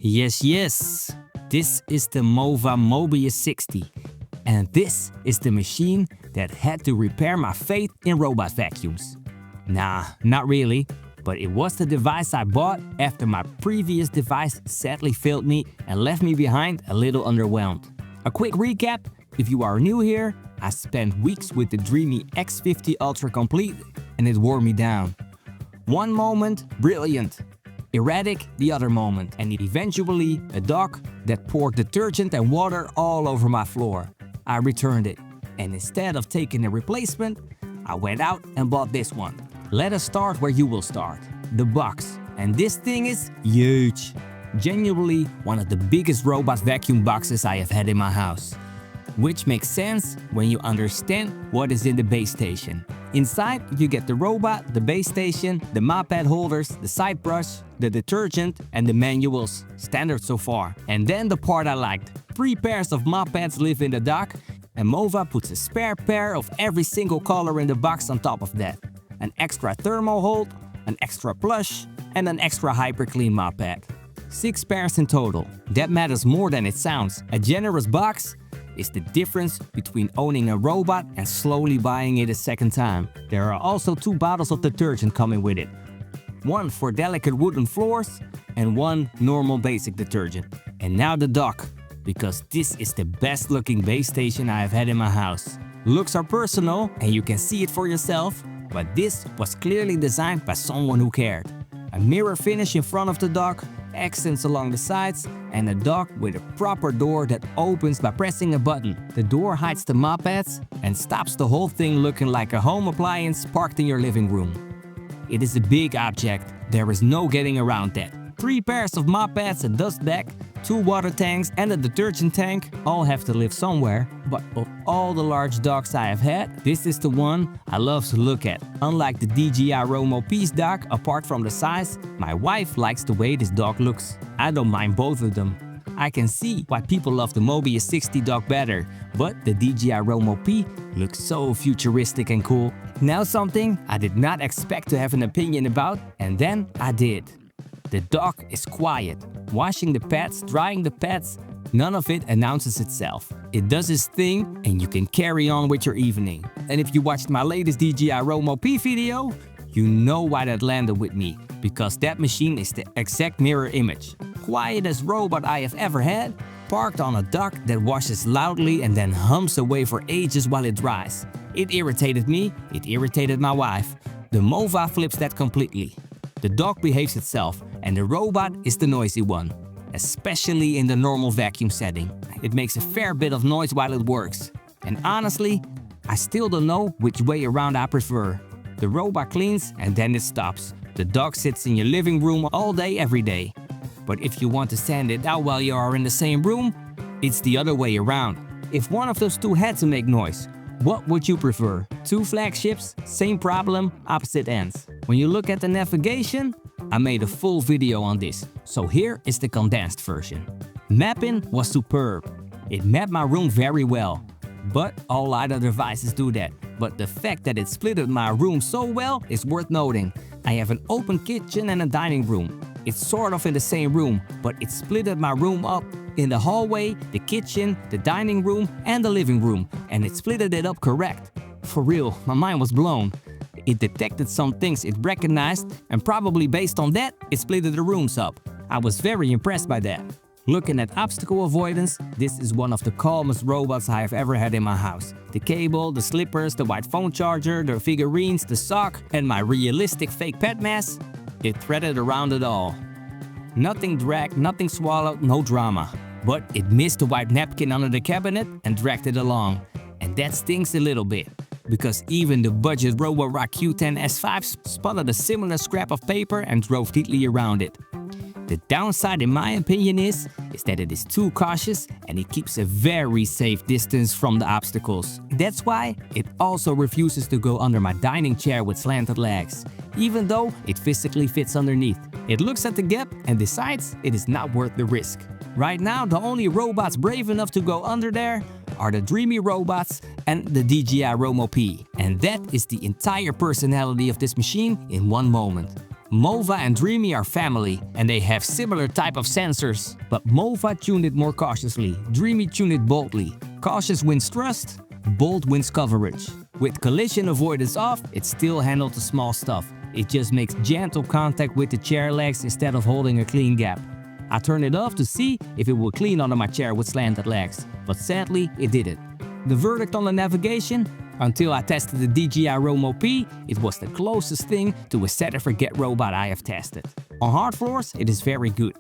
Yes. This is the Mova Mobius 60. And this is the machine that had to repair my faith in robot vacuums. Nah, not really. But it was the device I bought after my previous device sadly failed me and left me behind a little underwhelmed. A quick recap, if you are new here, I spent weeks with the Dreame X50 Ultra Complete and it wore me down. One moment, brilliant. Erratic the other moment, and eventually a dog that poured detergent and water all over my floor. I returned it, and instead of taking a replacement, I went out and bought this one. Let us start where you will start, the box. And this thing is huge. Genuinely one of the biggest robot vacuum boxes I have had in my house. Which makes sense when you understand what is in the base station. Inside you get the robot, the base station, the mop pad holders, the side brush, the detergent and the manuals. Standard so far. And then the part I liked. 3 pairs of mop pads live in the dock and Mova puts a spare pair of every single color in the box on top of that. An extra thermal hold, an extra plush and an extra hyper clean mop pad. 6 pairs in total. That matters more than it sounds. A generous box is the difference between owning a robot and slowly buying it a second time. There are also 2 bottles of detergent coming with it. One for delicate wooden floors and one normal basic detergent. And now the dock, because this is the best looking base station I have had in my house. Looks are personal and you can see it for yourself, but this was clearly designed by someone who cared. A mirror finish in front of the dock, accents along the sides, and a dock with a proper door that opens by pressing a button. The door hides the mop pads and stops the whole thing looking like a home appliance parked in your living room. It is a big object, there is no getting around that. 3 pairs of mop pads, a dust bag, 2 water tanks and a detergent tank all have to live somewhere, but of all the large docks I have had, this is the one I love to look at. Unlike the DJI Romo Peace dock, apart from the size, my wife likes the way this dock looks. I don't mind both of them. I can see why people love the Mobius 60 dock better, but the DJI Romo P looks so futuristic and cool. Now something I did not expect to have an opinion about, and then I did. The dock is quiet. Washing the pads, drying the pads, none of it announces itself. It does its thing and you can carry on with your evening. And if you watched my latest DJI Romo P video, you know why that landed with me. Because that machine is the exact mirror image. Quietest robot I have ever had, parked on a dock that washes loudly and then hums away for ages while it dries. It irritated me, it irritated my wife. The Mova flips that completely. The dock behaves itself and the robot is the noisy one, especially in the normal vacuum setting. It makes a fair bit of noise while it works. And honestly, I still don't know which way around I prefer. The robot cleans and then it stops. The dock sits in your living room all day every day. But if you want to send it out while you are in the same room, it's the other way around. If one of those 2 had to make noise, what would you prefer? 2 flagships, same problem, opposite ends. When you look at the navigation, I made a full video on this, so here is the condensed version. Mapping was superb. It mapped my room very well, but all other devices do that. But the fact that it splitted my room so well is worth noting. I have an open kitchen and a dining room. It's sort of in the same room, but it splitted my room up in the hallway, the kitchen, the dining room and the living room, and it splitted it up correct. For real, my mind was blown. It detected some things it recognized and probably based on that, it splitted the rooms up. I was very impressed by that. Looking at obstacle avoidance, this is one of the calmest robots I have ever had in my house. The cable, the slippers, the white phone charger, the figurines, the sock and my realistic fake pet mask, it threaded around it all. Nothing dragged, nothing swallowed, no drama. But it missed the white napkin under the cabinet and dragged it along. And that stings a little bit. Because even the budget Roborock Q10 S5 spotted a similar scrap of paper and drove neatly around it. The downside in my opinion is that it is too cautious and it keeps a very safe distance from the obstacles. That's why it also refuses to go under my dining chair with slanted legs, even though it physically fits underneath. It looks at the gap and decides it is not worth the risk. Right now the only robots brave enough to go under there are the Dreame robots and the DJI Romo P. And that is the entire personality of this machine in one moment. Mova and Dreame are family, and they have similar type of sensors. But Mova tuned it more cautiously, Dreame tuned it boldly. Cautious wins trust, bold wins coverage. With collision avoidance off, it still handles the small stuff. It just makes gentle contact with the chair legs instead of holding a clean gap. I turned it off to see if it would clean under my chair with slanted legs, but sadly it didn't. The verdict on the navigation? Until I tested the DJI Romo P, it was the closest thing to a set and forget robot I have tested. On hard floors, it is very good.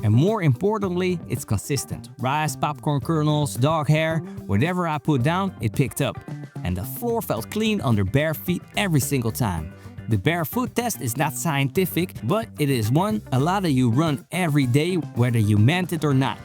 And more importantly, it's consistent. Rice, popcorn kernels, dog hair, whatever I put down, it picked up. And the floor felt clean under bare feet every single time. The barefoot test is not scientific, but it is one a lot of you run every day, whether you meant it or not.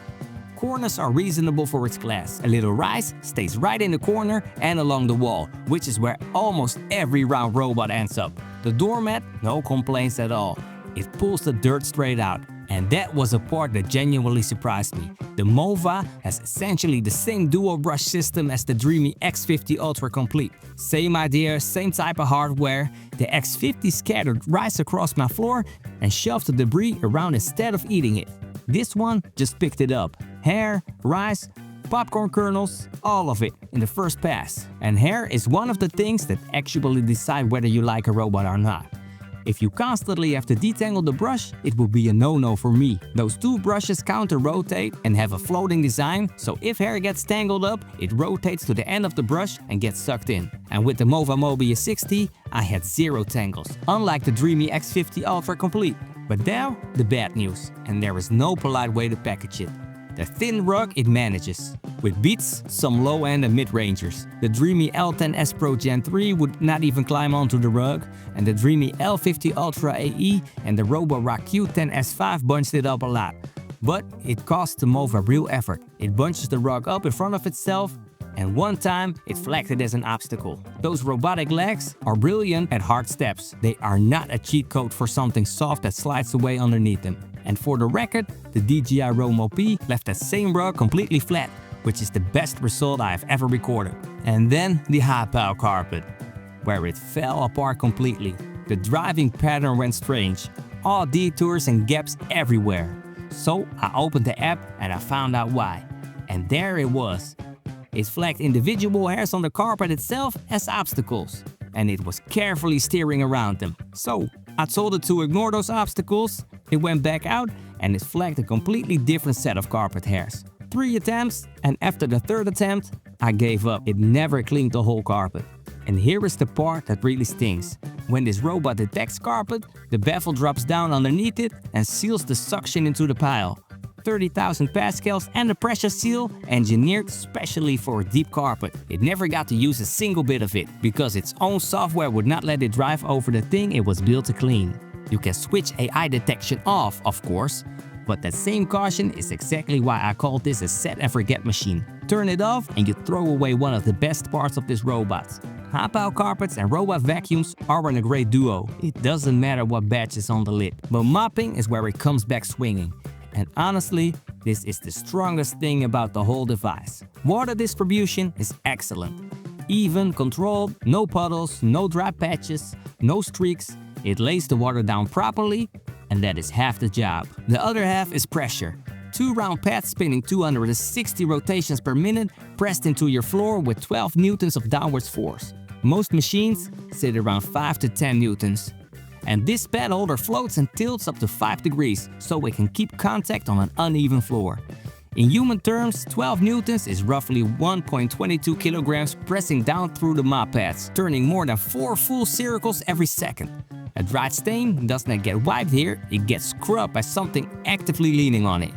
Corners are reasonable for its class. A little rice stays right in the corner and along the wall, which is where almost every round robot ends up. The doormat, no complaints at all. It pulls the dirt straight out. And that was a part that genuinely surprised me. The Mova has essentially the same dual brush system as the Dreame X50 Ultra Complete. Same idea, same type of hardware. The X50 scattered rice across my floor and shoved the debris around instead of eating it. This one just picked it up. Hair, rice, popcorn kernels, all of it in the first pass. And hair is one of the things that actually decide whether you like a robot or not. If you constantly have to detangle the brush, it will be a no-no for me. Those two brushes counter-rotate and have a floating design, so if hair gets tangled up, it rotates to the end of the brush and gets sucked in. And with the Mova Mobius 60, I had zero tangles, unlike the Dreame X50 Ultra Complete. But now, the bad news, and there is no polite way to package it. The thin rug it manages, with beats, some low-end and mid-rangers. The Dreame L10S Pro Gen 3 would not even climb onto the rug, and the Dreame L50 Ultra AE and the Roborock Q10S5 bunched it up a lot. But it cost the Mova real effort. It bunches the rug up in front of itself, and one time it flagged it as an obstacle. Those robotic legs are brilliant at hard steps. They are not a cheat code for something soft that slides away underneath them. And for the record, the DJI Romo P left that same rug completely flat, which is the best result I have ever recorded. And then the high-pile carpet, where it fell apart completely. The driving pattern went strange, all detours and gaps everywhere. So I opened the app and I found out why. And there it was. It flagged individual hairs on the carpet itself as obstacles, and it was carefully steering around them. So I told it to ignore those obstacles. It went back out and it flagged a completely different set of carpet hairs. 3 attempts, and after the 3rd attempt, I gave up. It never cleaned the whole carpet. And here is the part that really stings. When this robot detects carpet, the bevel drops down underneath it and seals the suction into the pile. 30,000 pascals and a pressure seal engineered specially for a deep carpet. It never got to use a single bit of it because its own software would not let it drive over the thing it was built to clean. You can switch AI detection off, of course, but that same caution is exactly why I call this a set and forget machine. Turn it off and you throw away one of the best parts of this robot. High-pile carpets and robot vacuums are in a great duo. It doesn't matter what batch is on the lid, but mopping is where it comes back swinging. And honestly, this is the strongest thing about the whole device. Water distribution is excellent. Even, controlled, no puddles, no dry patches, no streaks. It lays the water down properly, and that is half the job. The other half is pressure. 2 round pads spinning 260 rotations per minute pressed into your floor with 12 newtons of downwards force. Most machines sit around 5 to 10 newtons. And this pad holder floats and tilts up to 5 degrees, so it can keep contact on an uneven floor. In human terms, 12 newtons is roughly 1.22 kilograms pressing down through the mop pads, turning more than 4 full circles every second. A dried stain does not get wiped here, it gets scrubbed by something actively leaning on it.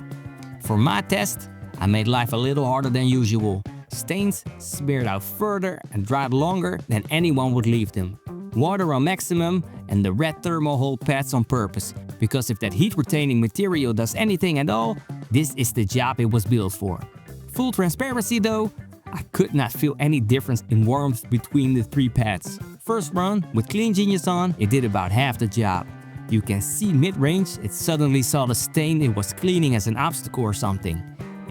For my test, I made life a little harder than usual. Stains smeared out further and dried longer than anyone would leave them. Water on maximum and the red thermal hold pads on purpose, because if that heat-retaining material does anything at all, this is the job it was built for. Full transparency though, I could not feel any difference in warmth between the 3 pads. First run, with Clean Genius on, it did about half the job. You can see mid-range, it suddenly saw the stain it was cleaning as an obstacle or something.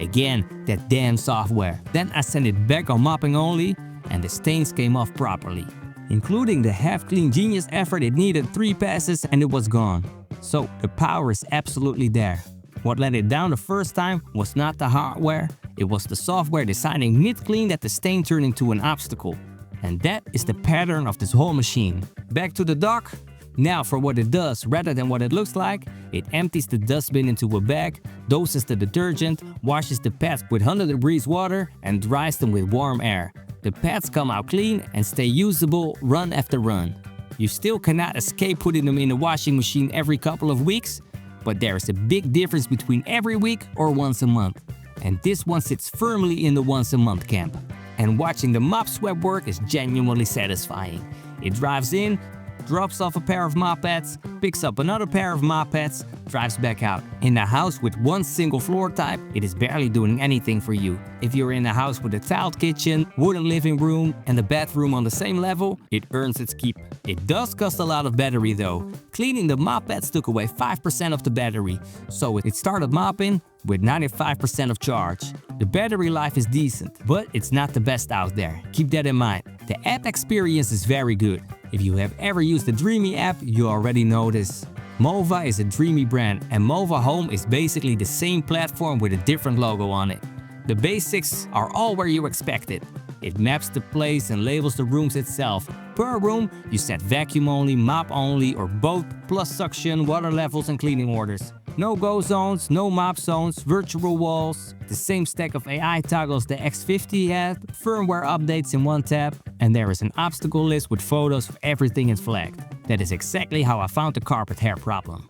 Again, that damn software. Then I sent it back on mopping only, and the stains came off properly. Including the half-clean genius effort, it needed 3 passes and it was gone. So the power is absolutely there. What let it down the first time was not the hardware, it was the software deciding mid-clean that the stain turned into an obstacle. And that is the pattern of this whole machine. Back to the dock. Now for what it does, rather than what it looks like, it empties the dustbin into a bag, doses the detergent, washes the pads with 100 degrees water and dries them with warm air. The pads come out clean and stay usable run after run. You still cannot escape putting them in the washing machine every couple of weeks, but there is a big difference between every week or once a month. And this one sits firmly in the once a month camp. And watching the mop sweep work is genuinely satisfying. It drives in, drops off a pair of mop pads, picks up another pair of mop pads, drives back out. In a house with one single floor type, it is barely doing anything for you. If you're in a house with a tiled kitchen, wooden living room and a bathroom on the same level, it earns its keep. It does cost a lot of battery though. Cleaning the mop pads took away 5% of the battery, so it started mopping with 95% of charge. The battery life is decent, but it's not the best out there. Keep that in mind. The app experience is very good. If you have ever used the Dreame app, you already know this. Mova is a Dreame brand and Mova Home is basically the same platform with a different logo on it. The basics are all where you expect it. It maps the place and labels the rooms itself. Per room, you set vacuum only, mop only or both, plus suction, water levels and cleaning orders. No go zones, no mop zones, virtual walls, the same stack of AI toggles the X50 had, firmware updates in one tab, and there is an obstacle list with photos of everything it's flagged. That is exactly how I found the carpet hair problem.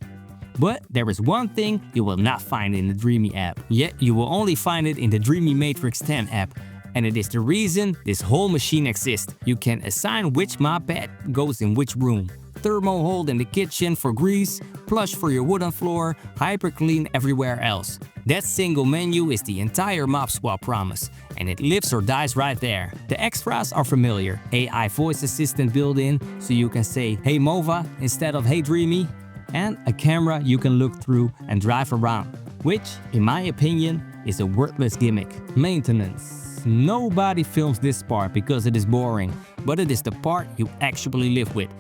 But there is one thing you will not find in the Dreame app, yet you will only find it in the Dreame Matrix 10 app. And it is the reason this whole machine exists. You can assign which mop pad goes in which room. Thermo hold in the kitchen for grease, plush for your wooden floor, hyper clean everywhere else. That single menu is the entire mop swap promise, and it lives or dies right there. The extras are familiar. AI voice assistant built in, so you can say "Hey Mova" instead of "Hey Dreame," and a camera you can look through and drive around, which, in my opinion, is a worthless gimmick. Maintenance. Nobody films this part because it is boring, but it is the part you actually live with.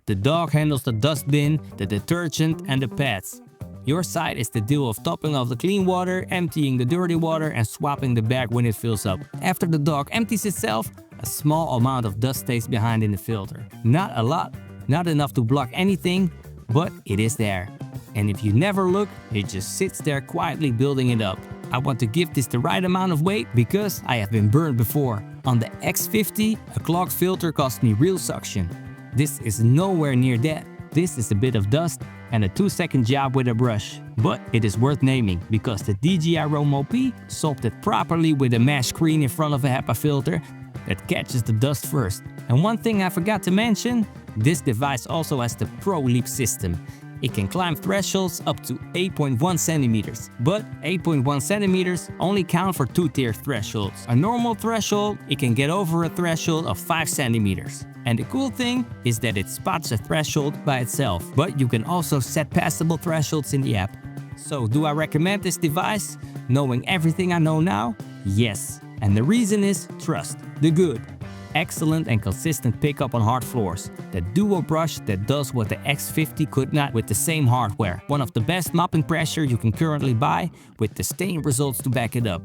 The dog handles the dustbin, the detergent and the pads. Your side is the deal of topping off the clean water, emptying the dirty water and swapping the bag when it fills up. After the dog empties itself, a small amount of dust stays behind in the filter. Not a lot, not enough to block anything, but it is there. And if you never look, it just sits there quietly building it up. I want to give this the right amount of weight because I have been burned before. On the X50, a clogged filter cost me real suction. This is nowhere near that. This is a bit of dust and a 2-second job with a brush. But it is worth naming because the DJI Romo P solved it properly with a mesh screen in front of a HEPA filter that catches the dust first. And one thing I forgot to mention, this device also has the ProLeap system. It can climb thresholds up to 8.1 centimeters, but 8.1 centimeters only count for 2-tier thresholds. A normal threshold, it can get over a threshold of 5 centimeters. And the cool thing is that it spots a threshold by itself, but you can also set passable thresholds in the app. So do I recommend this device? Knowing everything I know now? Yes. And the reason is trust, the good. Excellent and consistent pickup on hard floors. The dual brush that does what the X50 could not with the same hardware. One of the best mopping pressure you can currently buy with the stain results to back it up.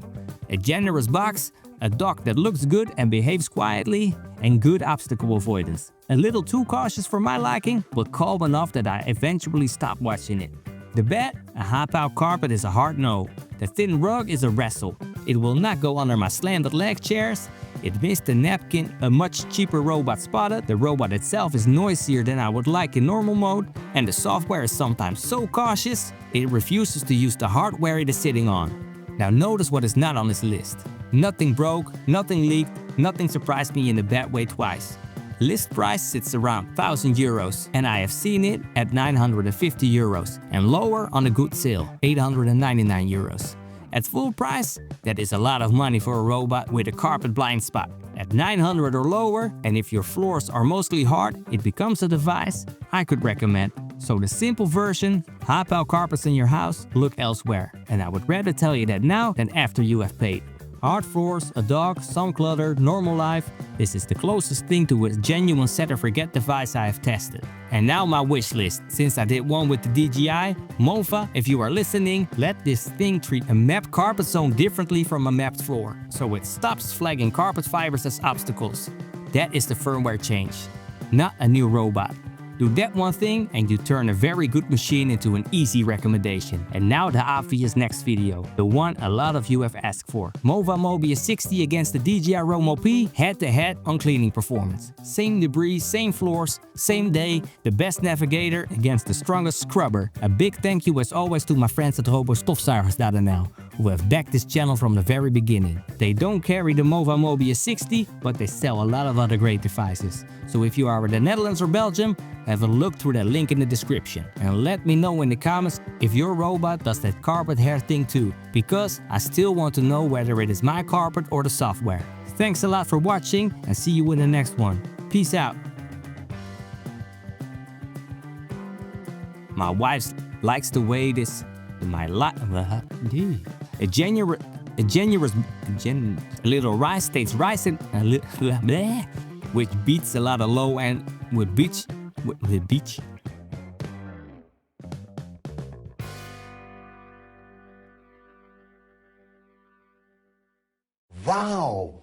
A generous box, a dock that looks good and behaves quietly, and good obstacle avoidance. A little too cautious for my liking, but calm enough that I eventually stopped watching it. The bed, a hot-out carpet is a hard no. The thin rug is a wrestle. It will not go under my slanted leg chairs. It missed the napkin, a much cheaper robot spotted. The robot itself is noisier than I would like in normal mode, and the software is sometimes so cautious, it refuses to use the hardware it is sitting on. Now notice what is not on this list. Nothing broke, nothing leaked, nothing surprised me in a bad way twice. List price sits around 1,000 euros, and I have seen it at 950 euros, and lower on a good sale, 899 euros. At full price, that is a lot of money for a robot with a carpet blind spot. At 900 or lower, and if your floors are mostly hard, it becomes a device I could recommend. So the simple version, hop out carpets in your house, look elsewhere. And I would rather tell you that now than after you have paid. Hard floors, a dog, some clutter, normal life. This is the closest thing to a genuine set and forget device I have tested. And now my wish list. Since I did one with the DJI, Mova, if you are listening, let this thing treat a mapped carpet zone differently from a mapped floor, so it stops flagging carpet fibers as obstacles. That is the firmware change, not a new robot. Do that one thing and you turn a very good machine into an easy recommendation. And now the obvious next video, the one a lot of you have asked for. Mova Mobius 60 against the DJI Romo P, head-to-head on cleaning performance. Same debris, same floors, same day, the best navigator against the strongest scrubber. A big thank you as always to my friends at robostofzuigers.nl, who have backed this channel from the very beginning. They don't carry the Mova Mobius 60, but they sell a lot of other great devices. So if you are in the Netherlands or Belgium, have a look through that link in the description. And let me know in the comments if your robot does that carpet hair thing too, because I still want to know whether it is my carpet or the software. Thanks a lot for watching and see you in the next one. Peace out. My wife likes the way this, a little rice stays rice and a little bleh, which beats a lot of low end with beach. Wow!